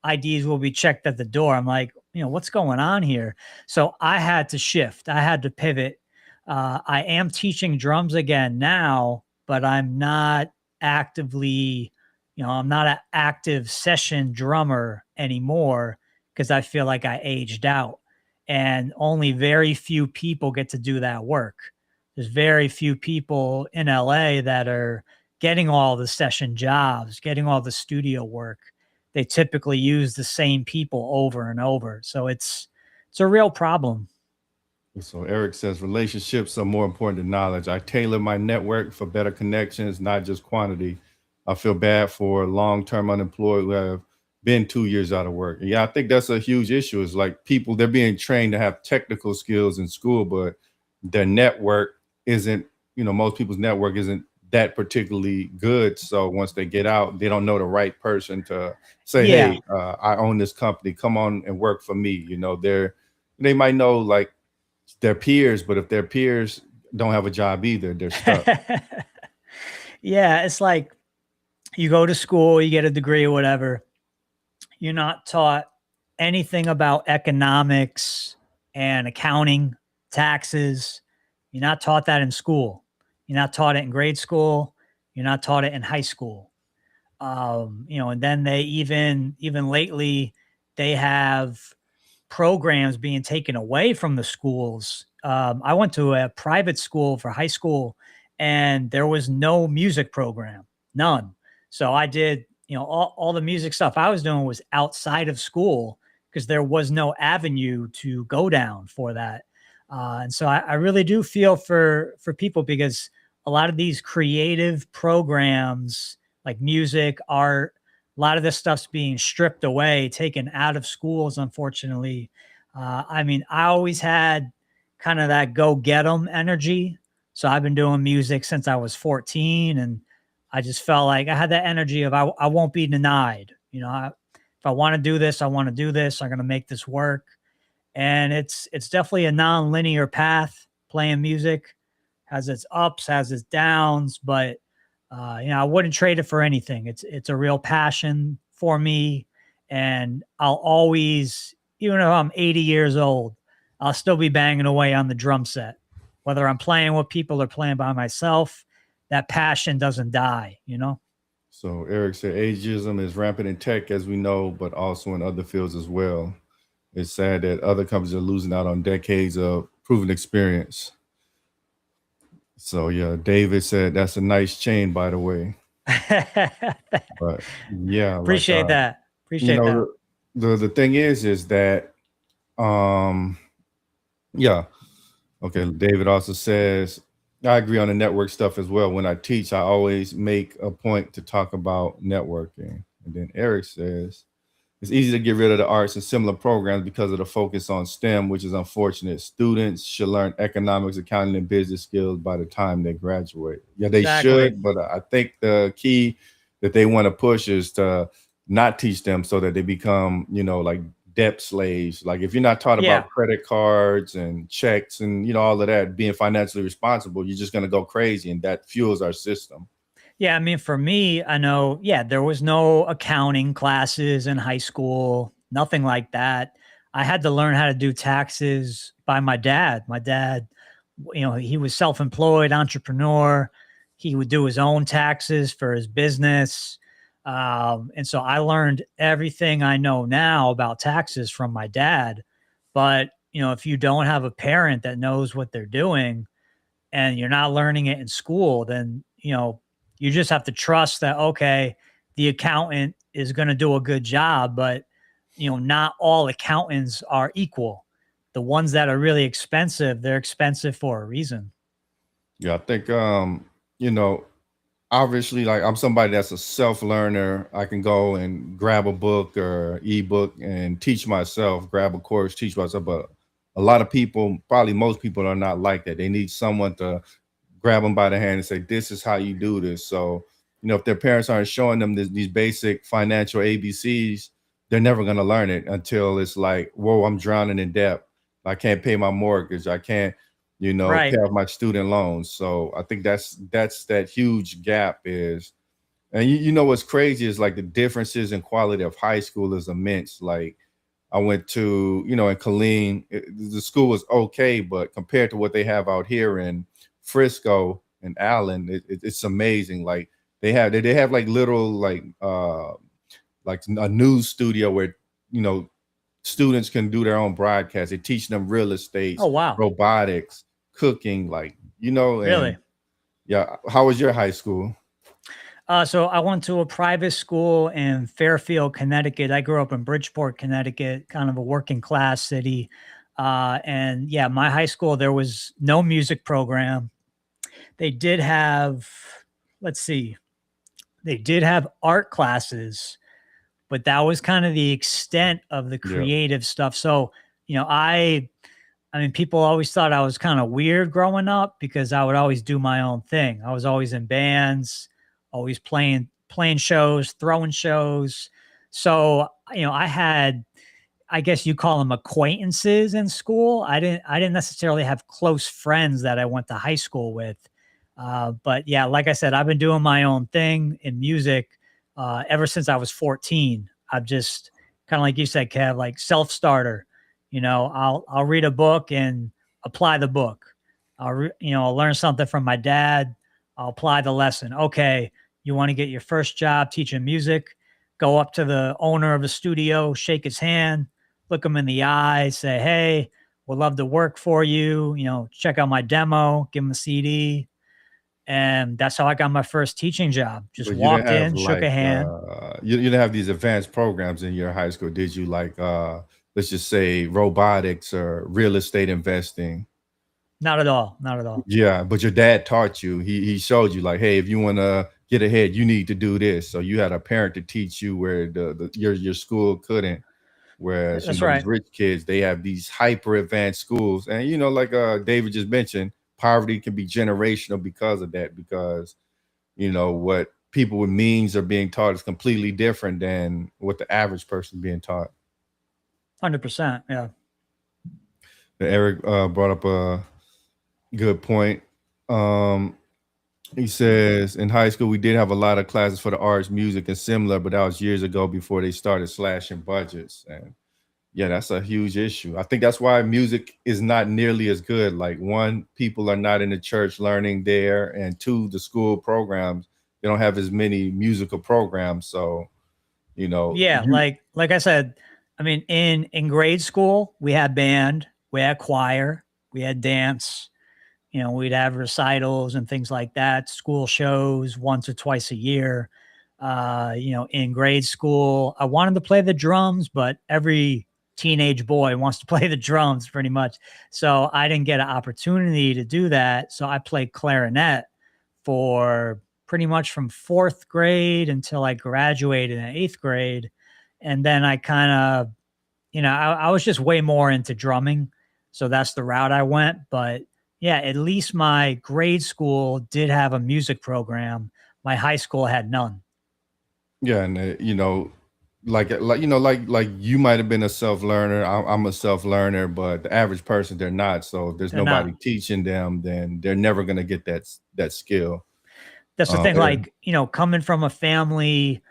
IDs will be checked at the door. I'm like, what's going on here? So I had to shift. I had to pivot. I am teaching drums again now, but I'm not actively, I'm not an active session drummer anymore because I feel like I aged out. And only very few people get to do that work. There's very few people in LA that are getting all the session jobs, getting all the studio work. They typically use the same people over and over. So it's a real problem.
So Eric says relationships are more important than knowledge. I tailor my network for better connections, not just quantity. I feel bad for long-term unemployed who have been 2 years out of work. And yeah, I think that's a huge issue. It's like people, they're being trained to have technical skills in school, but their network isn't, most people's network isn't that particularly good. So once they get out, they don't know the right person to say,
Yeah.
hey, I own this company. Come on and work for me. They might know like their peers, but if their peers don't have a job either, they're stuck.
Yeah, it's like you go to school, you get a degree or whatever. You're not taught anything about economics and accounting, taxes. You're not taught that in school. You're not taught it in grade school. You're not taught it in high school. And then they even lately they have programs being taken away from the schools. I went to a private school for high school and there was no music program, none. So I did, all the music stuff I was doing was outside of school because there was no avenue to go down for that. And so I really do feel for people because a lot of these creative programs like music, art, a lot of this stuff's being stripped away, taken out of schools, unfortunately. I mean, I always had kind of that go get 'em energy. So I've been doing music since I was 14. And I just felt like I had that energy of I won't be denied. If I want to do this, I want to do this. I'm going to make this work. And it's definitely a non-linear path playing music, has its ups, has its downs, but I wouldn't trade it for anything. It's a real passion for me, and I'll always, even if I'm 80 years old, I'll still be banging away on the drum set, whether I'm playing with people or playing by myself. That passion doesn't die.
So Eric said ageism is rampant in tech, as we know, but also in other fields as well. It's sad that other companies are losing out on decades of proven experience. So yeah, David said that's a nice chain, by the way. But yeah,
Appreciate that. Appreciate that.
The thing is that yeah. Okay, David also says I agree on the network stuff as well. When I teach, I always make a point to talk about networking. And then Eric says it's easy to get rid of the arts and similar programs because of the focus on STEM, which is unfortunate. Students should learn economics, accounting, and business skills by the time they graduate. Yeah, they should, but I think the key that they want to push is to not teach them so that they become, like debt slaves. Like if you're not taught about credit cards and checks and, all of that, being financially responsible, you're just going to go crazy, and that fuels our system.
Yeah, I mean, for me, I know, there was no accounting classes in high school, nothing like that. I had to learn how to do taxes by my dad. My dad, he was self-employed entrepreneur. He would do his own taxes for his business. And so I learned everything I know now about taxes from my dad. But, if you don't have a parent that knows what they're doing and you're not learning it in school, then, you just have to trust that, okay, the accountant is going to do a good job, but, not all accountants are equal. the ones that are really expensive, they're expensive for a reason.
Yeah, I think you know, obviously, like I'm somebody that's a self learner. I can go and grab a book or ebook and teach myself, grab a course, teach myself. But a lot of people, probably most people, are not like that. They need someone to grab them by the hand and say, "This is how you do this." So, if their parents aren't showing them these basic financial ABCs, they're never going to learn it until it's like, "Whoa, I'm drowning in debt. I can't pay my mortgage. I can't, pay
Right.
off my student loans." So I think that's that huge gap is, and you know what's crazy is like the differences in quality of high school is immense. Like I went to, in Killeen, the school was okay, but compared to what they have out here in Frisco and Allen, it's amazing. Like they have like little like a news studio where you know students can do their own broadcast. They teach them real estate,
Oh, wow.
robotics, cooking, like
Really?
and yeah. How was your high school?
So I went to a private school in Fairfield, Connecticut. I grew up in Bridgeport, Connecticut, kind of a working class city. And yeah, my high school, there was no music program. They did have, let's see, they did have art classes, but that was kind of the extent of the
Yeah,
creative stuff. So, you know, I mean, people always thought I was kind of weird growing up because I would always do my own thing. I was always in bands, always playing shows, throwing shows. So, I had, I guess you call them acquaintances in school. I didn't necessarily have close friends that I went to high school with. But yeah, like I said, I've been doing my own thing in music ever since I was 14. I've just kind of like you said, Kev, like self starter. I'll read a book and apply the book. I'll learn something from my dad. I'll apply the lesson. Okay, you want to get your first job teaching music? Go up to the owner of the studio, shake his hand, look him in the eye, say, "Hey, would love to work for you. Check out my demo, give him a CD." And that's how I got my first teaching job. Just
but you didn't
walked
have
in, shook a
like
hand.
you didn't have these advanced programs in your high school, did you? Like let's just say robotics or real estate investing.
Not at all. Not at all.
Yeah, but your dad taught you. He showed you like, hey, if you want to get ahead, you need to do this. So you had a parent to teach you where your school couldn't. Whereas
That's
these
right.
rich kids, they have these hyper advanced schools, and like David just mentioned, poverty can be generational because of that. Because what people with means are being taught is completely different than what the average person being taught.
100%. Yeah.
Eric brought up a good point. Um, He says in high school we did have a lot of classes for the arts, music, and similar, but that was years ago before they started slashing budgets. And yeah, that's a huge issue. I think that's why music is not nearly as good. Like one, people are not in the church learning there, and two, the school programs, they don't have as many musical programs. So
Yeah,
you
like I said, I mean, in grade school, we had band, we had choir, we had dance. We'd have recitals and things like that, school shows once or twice a year. In grade school, I wanted to play the drums, but every teenage boy wants to play the drums pretty much. So I didn't get an opportunity to do that. So I played clarinet for pretty much from fourth grade until I graduated in eighth grade. And then I kind of, I was just way more into drumming. So that's the route I went. But yeah, at least my grade school did have a music program. My high school had none.
yeah, and like you might have been a self learner. I'm a self learner, but the average person they're not. So if there's
They're
nobody
not.
teaching them, then they're never gonna get that skill.
That's the thing.
Yeah,
Like, coming from a family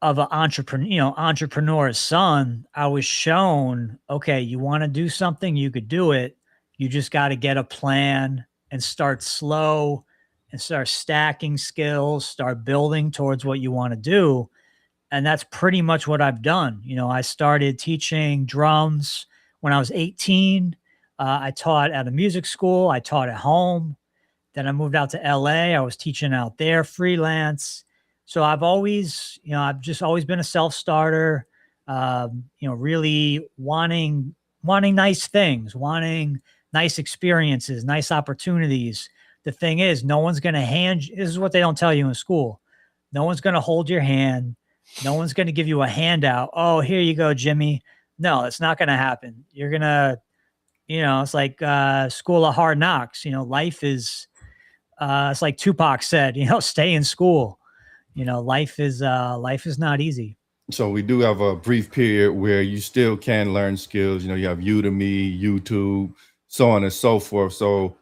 of an entrepreneur's son, I was shown, okay, you want to do something, you could do it. You just got to get a plan and start slow and start stacking skills, start building towards what you want to do. And that's pretty much what I've done. I started teaching drums when I was 18. I taught at a music school, I taught at home. Then I moved out to LA. I was teaching out there freelance. So I've just always been a self starter, really wanting wanting nice things, wanting nice experiences, nice opportunities. The thing is, no one's going to this is what they don't tell you in school. No one's going to hold your hand. No one's going to give you a handout. Oh, here you go, Jimmy. No, it's not going to happen. You're going to, it's like school of hard knocks. Life is, it's like Tupac said, stay in school. Life is not easy.
So we do have a brief period where you still can learn skills. You have Udemy, YouTube, so on and so forth. So,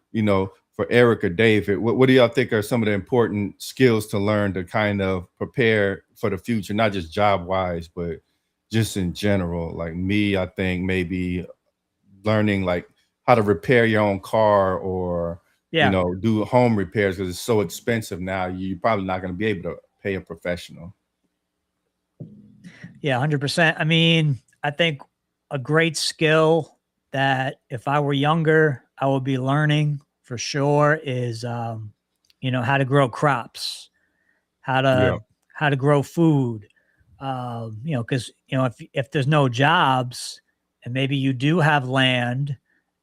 for Eric or David, what do y'all think are some of the important skills to learn to kind of prepare for the future, not just job wise, but just in general? Like me, I think maybe learning like how to repair your own car or,
Yeah.
do home repairs because it's so expensive now. You're probably not going to be able to pay a professional.
Yeah, 100%. I mean, I think a great skill that if I were younger, I would be learning for sure is, how to grow crops, how
Yeah.
to grow food. Because if there's no jobs and maybe you do have land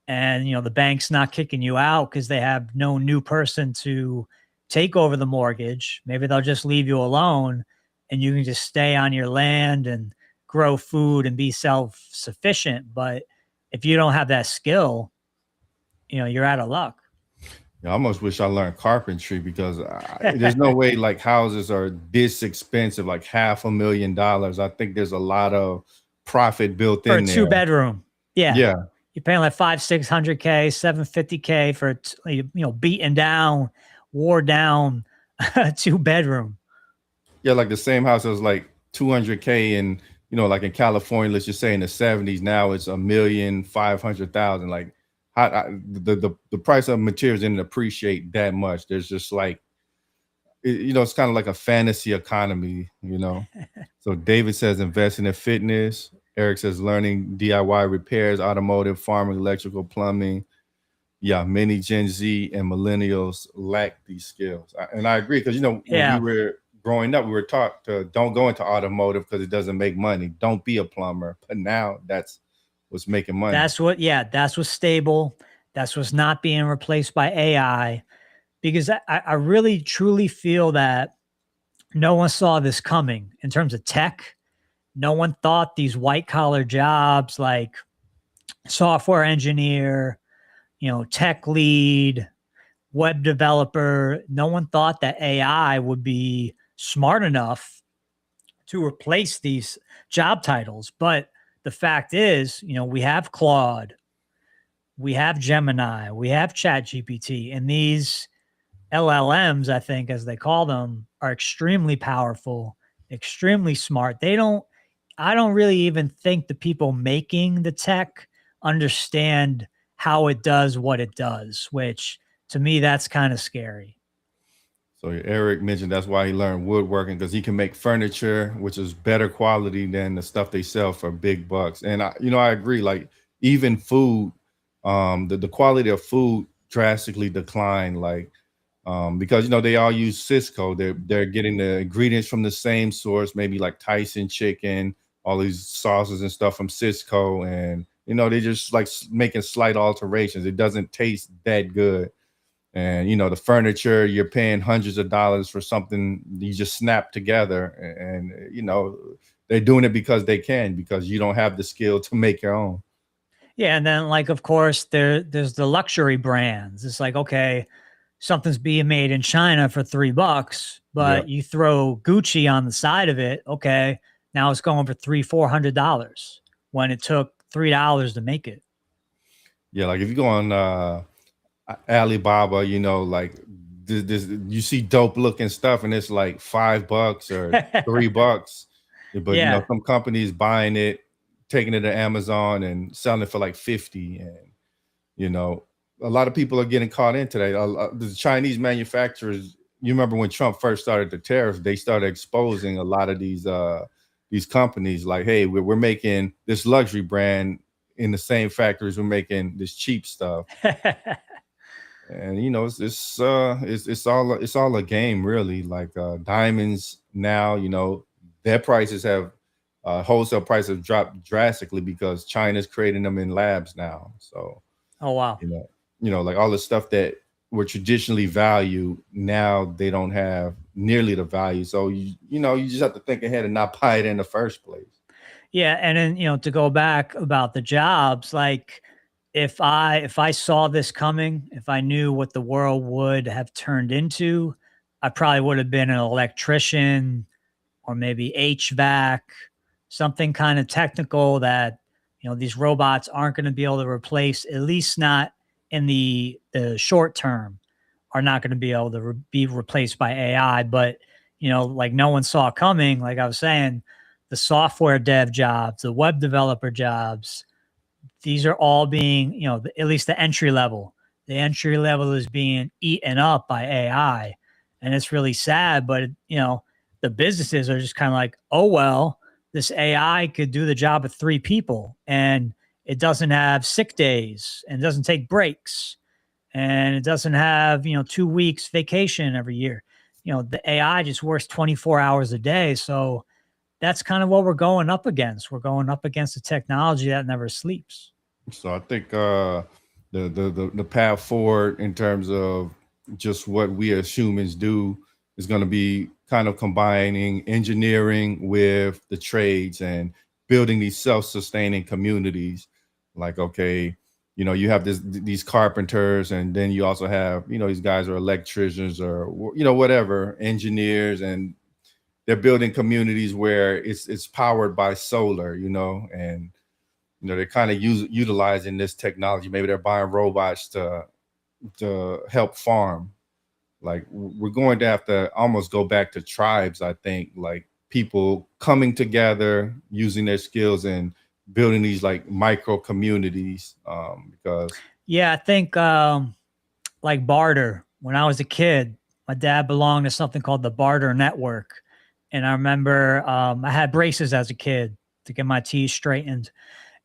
and the bank's not kicking you out because they have no new person to take over the mortgage, maybe they'll just leave you alone and you can just stay on your land and grow food and be self-sufficient. But if you don't have that skill, you're out of luck.
I almost wish I learned carpentry because there's no way like houses are this expensive, like $500,000. I think there's a lot of profit built
For a
in there.
2-bedroom. Yeah.
Yeah.
You're paying like 500K, 650K, 750K for, beaten down, wore down 2-bedroom.
Yeah, like the same house was like 200K and like in California, let's just say in the 70s, now it's $1,500,000. Like the price of materials didn't appreciate that much. There's just like it's kind of like a fantasy economy. So David says investing in fitness. Eric says learning DIY repairs, automotive, farming, electrical, plumbing. Yeah, many Gen Z and millennials lack these skills. And I agree because when we were growing up, we were taught to don't go into automotive because it doesn't make money. Don't be a plumber. But now that's what's making money.
That's what's stable. That's what's not being replaced by AI. Because I really truly feel that no one saw this coming in terms of tech. No one thought these white collar jobs like software engineer, tech lead, web developer, no one thought that AI would be smart enough to replace these job titles. But the fact is, we have Claude, we have Gemini, we have ChatGPT, and these LLMs, I think, as they call them, are extremely powerful, extremely smart. I don't really even think the people making the tech understand how it does what it does, which to me, that's kind of scary.
So Eric mentioned that's why he learned woodworking because he can make furniture, which is better quality than the stuff they sell for big bucks. And I agree. Like even food, the quality of food drastically declined. Like because they all use Cisco. They're getting the ingredients from the same source, maybe like Tyson chicken, all these sauces and stuff from Cisco, and they just like making slight alterations. It doesn't taste that good. And the furniture, you're paying hundreds of dollars for something you just snap together, and they're doing it because they can, because you don't have the skill to make your own.
Yeah, and then like of course there's the luxury brands. It's like, okay, something's being made in China for $3, but you throw Gucci on the side of it. Okay, now it's going for $300-400 when it took $3 to make it.
Yeah, like if you go on Alibaba, like this, you see dope looking stuff and it's like $5 or $3. But some companies buying it, taking it to Amazon and selling it for like 50. And a lot of people are getting caught into that. The Chinese manufacturers, you remember when Trump first started the tariffs, they started exposing a lot of these companies like, hey, we're making this luxury brand in the same factories we're making this cheap stuff. And it's all a game, really. Like diamonds now, their prices have wholesale prices have dropped drastically because China's creating them in labs now. So
Oh, wow.
you know, like all the stuff that were traditionally valued, now they don't have nearly the value. So you just have to think ahead and not buy it in the first place.
Yeah, and then, to go back about the jobs, like if I saw this coming, if I knew what the world would have turned into, I probably would have been an electrician or maybe HVAC, something kind of technical that, these robots aren't going to be able to replace, at least not in the short term, are not going to be able to be replaced by AI. But, like no one saw coming, like I was saying, the software dev jobs, the web developer jobs, these are all being, at least the entry level. The entry level is being eaten up by AI. And it's really sad, but, the businesses are just kind of like, oh, well, this AI could do the job of three people and it doesn't have sick days and doesn't take breaks and it doesn't have 2 weeks vacation every year. The AI just works 24 hours a day. So that's kind of what we're going up against. We're going up against a technology that never sleeps.
So I think the path forward in terms of just what we as humans do is going to be kind of combining engineering with the trades and building these self-sustaining communities. Like, okay, you have these carpenters, and then you also have these guys are electricians or whatever engineers, and they're building communities where it's powered by solar, and they're kind of utilizing this technology. Maybe they're buying robots to help farm. Like, we're going to have to almost go back to tribes, I think, like people coming together using their skills and building these like micro communities, because
Yeah, I think like barter. When I was a kid, my dad belonged to something called the Barter Network. And I remember I had braces as a kid to get my teeth straightened.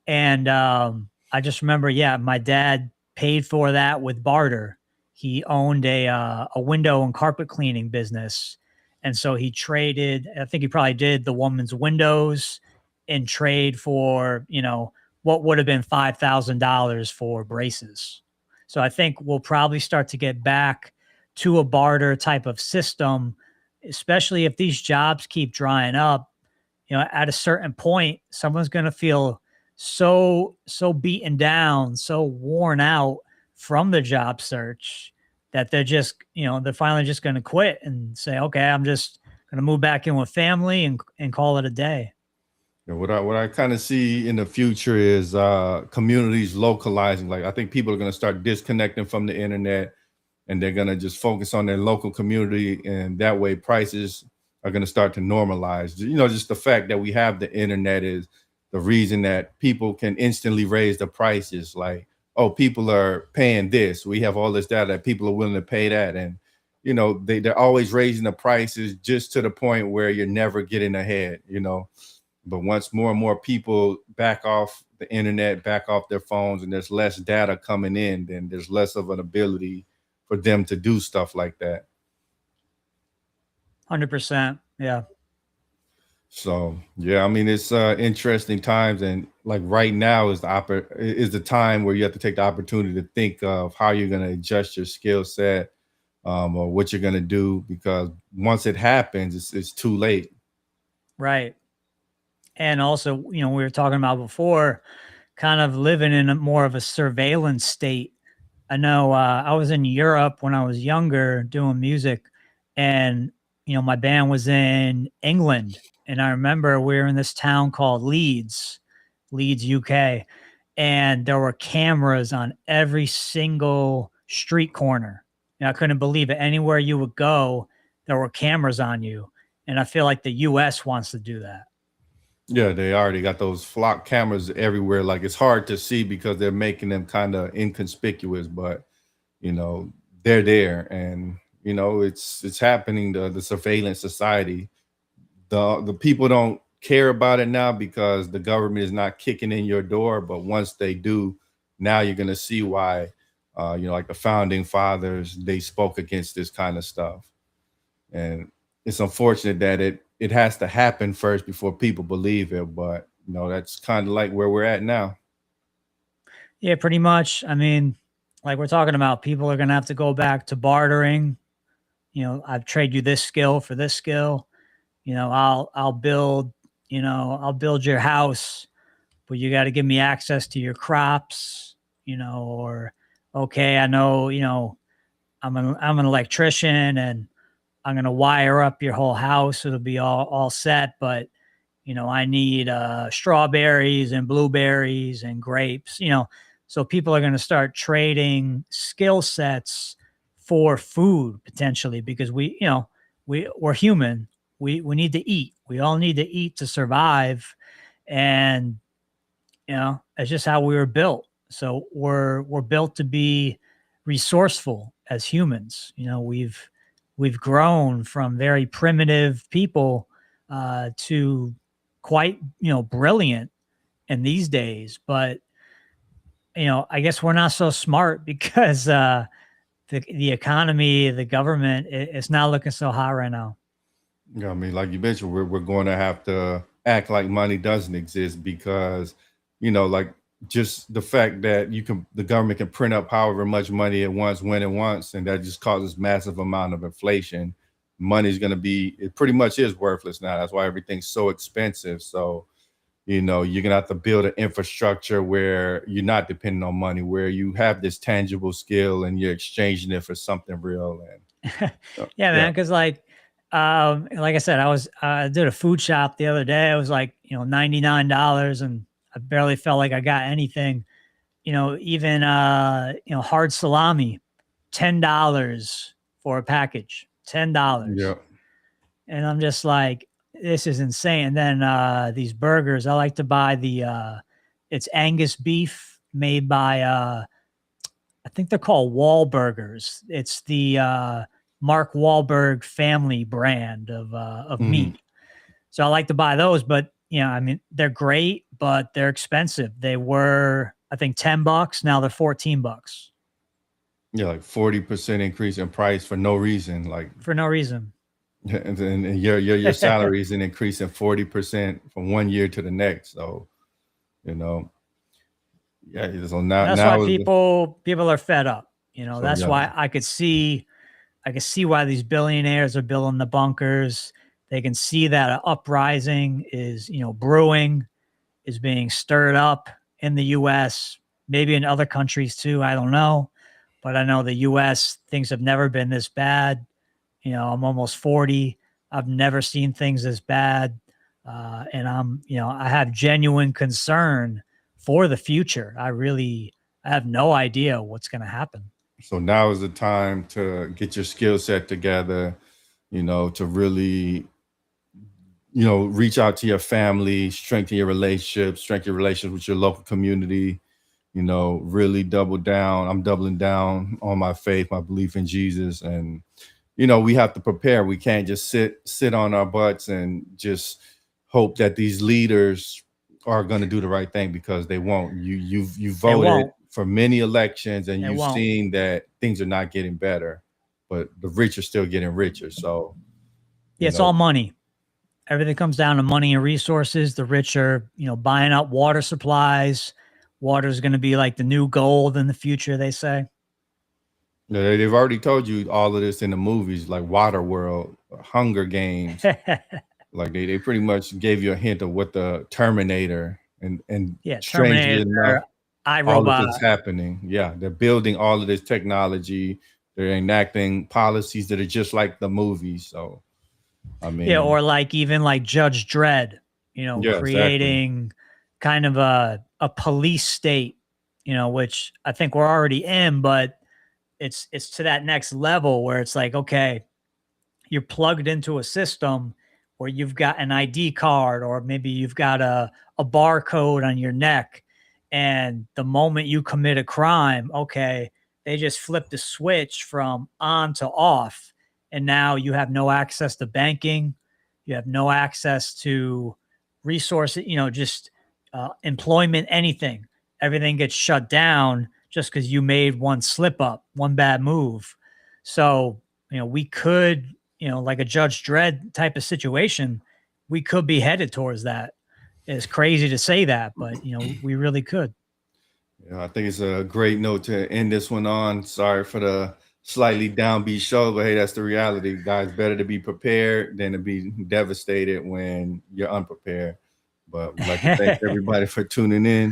And I just remember, yeah, my dad paid for that with barter. He owned a window and carpet cleaning business, and so he traded. I think he probably did the woman's windows in trade for what would have been $5,000 for braces. So I think we'll probably start to get back to a barter type of system, especially if these jobs keep drying up. At a certain point, someone's going to feel so beaten down, so worn out from the job search that they're finally just going to quit and say, okay, I'm just going to move back in with family and call it a day.
what I kind of see in the future is communities localizing. Like, I think people are going to start disconnecting from the internet, and they're going to just focus on their local community, and that way prices are going to start to normalize. Just the fact that we have the internet is the reason that people can instantly raise the prices. Like, oh, people are paying this, we have all this data that people are willing to pay that, and they're always raising the prices just to the point where you're never getting ahead. But once more and more people back off the internet, back off their phones, and there's less data coming in, then there's less of an ability for them to do stuff like that.
100%. Yeah.
So yeah, I mean, it's interesting times, and like right now is the time where you have to take the opportunity to think of how you're going to adjust your skill set, or what you're going to do, because once it happens, it's too late.
Right. And also, we were talking about before, kind of living in a more of a surveillance state. I know I was in Europe when I was younger doing music, and my band was in England, and I remember we were in this town called Leeds, UK, and there were cameras on every single street corner. And I couldn't believe it. Anywhere you would go, there were cameras on you, and I feel like the US wants to do that.
Yeah, they already got those flock cameras everywhere. Like, it's hard to see because they're making them kind of inconspicuous, but you know they're there, and it's happening. The surveillance society, the people don't care about it now because the government is not kicking in your door. But once they do, now you're going to see why. Like the founding fathers, they spoke against this kind of stuff. And it's unfortunate that it has to happen first before people believe it. But that's kind of like where we're at now.
Yeah, pretty much. I mean, like we're talking about, people are going to have to go back to bartering. I've trade you this skill for this skill. I'll build, I'll build your house, but you got to give me access to your crops, or okay, I know, I'm an electrician and I'm going to wire up your whole house. It'll be all set, but I need strawberries and blueberries and grapes, so people are going to start trading skill sets for food potentially, because we're human. We need to eat. We all need to eat to survive. And, it's just how we were built. So we're built to be resourceful as humans. We've grown from very primitive people to quite brilliant in these days. But I guess we're not so smart because the economy, the government, it's not looking so hot right now.
I mean, like you mentioned, we're going to have to act like money doesn't exist because, like just the fact that the government can print up however much money it wants when it wants, and that just causes massive amount of inflation. Money's going to it pretty much is worthless now. That's why everything's so expensive. So, you're going to have to build an infrastructure where you're not depending on money, where you have this tangible skill and you're exchanging it for something real. And
Yeah, man. Because like I said, I did a food shop the other day. It was like $99, and I barely felt like I got anything. Even hard salami, $10 for a package, $10.
yeah.
And I'm just like, this is insane. And then these burgers, I like to buy it's Angus beef made by I think they're called Wahlburgers. It's the Mark Wahlberg family brand of
Mhm.
meat. So I like to buy those, but I mean, they're great, but they're expensive. They were, I think, $10. Now they're $14
Yeah, like 40% increase in price for no reason. Like,
for no reason.
and your salary isn't increasing 40% from one year to the next. So, you know, yeah. So now,
That's why
now is
people are fed up.
so
That's
yeah.
why I could see why these billionaires are building the bunkers. They can see that an uprising is, brewing, is being stirred up in the US, maybe in other countries too. I don't know. But I know the US, things have never been this bad. I'm almost 40. I've never seen things this bad. And I have genuine concern for the future. I have no idea what's going to happen.
So now is the time to get your skill set together. To really reach out to your family, strengthen your relationships, strengthen your relations with your local community. Really double down. I'm doubling down on my faith, my belief in Jesus, and we have to prepare. We can't just sit on our butts and just hope that these leaders are going to do the right thing, because they won't. You
They
voted
won't.
for many elections and
They
you've
won't.
seen that things are not getting better, but the rich are still getting richer. So,
Yeah,
you
it's
know,
all money. Everything comes down to money and resources. The rich are, buying up water supplies. Water is going to be like the new gold in the future, they say.
they've already told you all of this in the movies like Water World, Hunger Games. Like they pretty much gave you a hint of what the Terminator and
Yeah,
strangely
Terminator,
enough, all of
iRobot.
it's happening. Yeah, they're building all of this technology. They're enacting policies that are just like the movies. So, I
Yeah,
mean,
or like even like Judge Dredd,
yeah, exactly.
creating kind of a police state, which I think we're already in, but it's to that next level where it's like, okay, you're plugged into a system where you've got an ID card, or maybe you've got a barcode on your neck. And the moment you commit a crime, okay, they just flip the switch from on to off. And now you have no access to banking. You have no access to resources, just employment, anything. Everything gets shut down just because you made one slip up, one bad move. So, we could like a Judge Dredd type of situation, we could be headed towards that. It's crazy to say that, but we really could.
Yeah, I think it's a great note to end this one on. Sorry for the slightly downbeat show, but hey, that's the reality, guys. Better to be prepared than to be devastated when you're unprepared. But we'd like to thank everybody for tuning in.